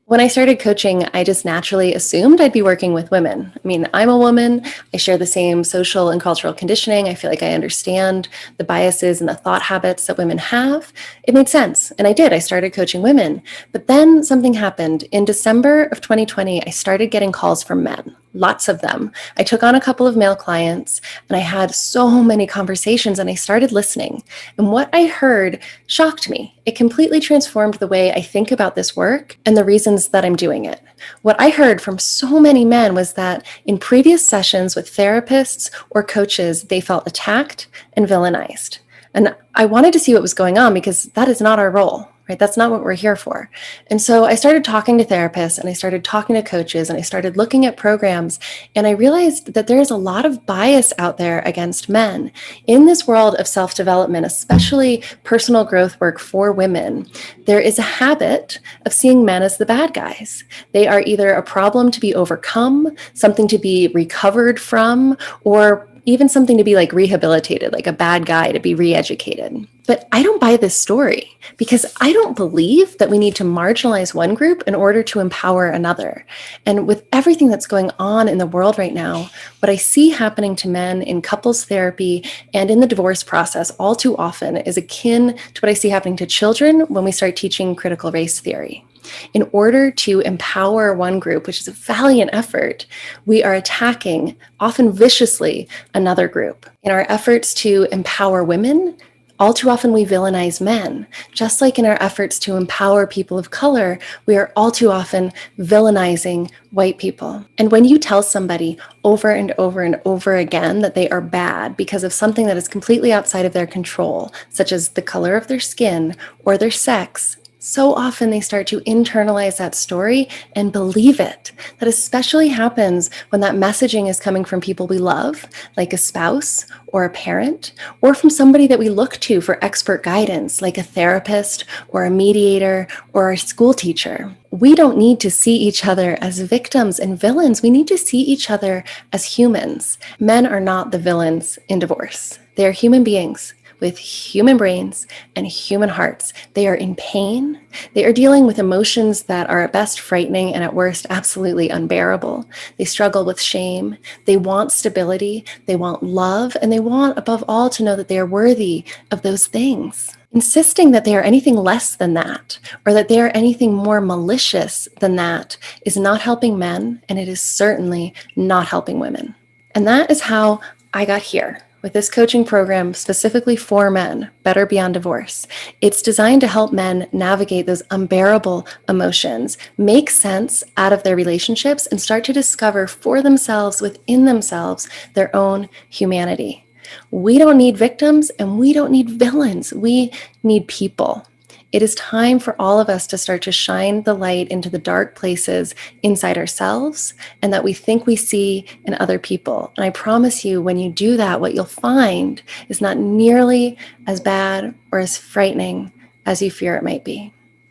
When I started coaching, I just naturally assumed I'd be working with women. I mean, I'm a woman. I share the same social and cultural conditioning. I feel like I understand the biases and the thought habits that women have. It made sense. And I did. I started coaching women. But then something happened. In December of 2020, I started getting calls from men, lots of them. I took on a couple of male clients and I had so many conversations and I started listening. And what I heard shocked me. It completely transformed the way I think about this work and the reasons that I'm doing it. What I heard from so many men was that in previous sessions with therapists or coaches, they felt attacked and villainized. And I wanted to see what was going on because that is not our role, right? That's not what we're here for. And so I started talking to therapists and I started talking to coaches and I started looking at programs. And I realized that there's a lot of bias out there against men. In this world of self-development, especially personal growth work for women, there is a habit of seeing men as the bad guys. They are either a problem to be overcome, something to be recovered from, or even something to be like rehabilitated, like a bad guy to be re-educated. But I don't buy this story because I don't believe that we need to marginalize one group in order to empower another. And with everything that's going on in the world right now, what I see happening to men in couples therapy and in the divorce process all too often is akin to what I see happening to children when we start teaching critical race theory. In order to empower one group, which is a valiant effort, we are attacking, often viciously, another group. In our efforts to empower women, all too often we villainize men. Just like in our efforts to empower people of color, we are all too often villainizing white people. And when you tell somebody over and over and over again that they are bad because of something that is completely outside of their control, such as the color of their skin or their sex, so often they start to internalize that story and believe it. That especially happens when that messaging is coming from people we love, like a spouse or a parent, or from somebody that we look to for expert guidance, like a therapist or a mediator or a school teacher. We don't need to see each other as victims and villains. We need to see each other as humans. Men are not the villains in divorce. They are human beings with human brains and human hearts. They are in pain. They are dealing with emotions that are at best frightening and at worst absolutely unbearable. They struggle with shame. They want stability. They want love. And they want, above all, to know that they are worthy of those things. Insisting that they are anything less than that, or that they are anything more malicious than that, is not helping men, and it is certainly not helping women. And that is how I got here with this coaching program specifically for men, Better Beyond Divorce. It's designed to help men navigate those unbearable emotions, make sense out of their relationships, and start to discover for themselves, within themselves, their own humanity. We don't need victims and we don't need villains. We need people. It is time for all of us to start to shine the light into the dark places inside ourselves and that we think we see in other people. And I promise you, when you do that, what you'll find is not nearly as bad or as frightening as you fear it might be.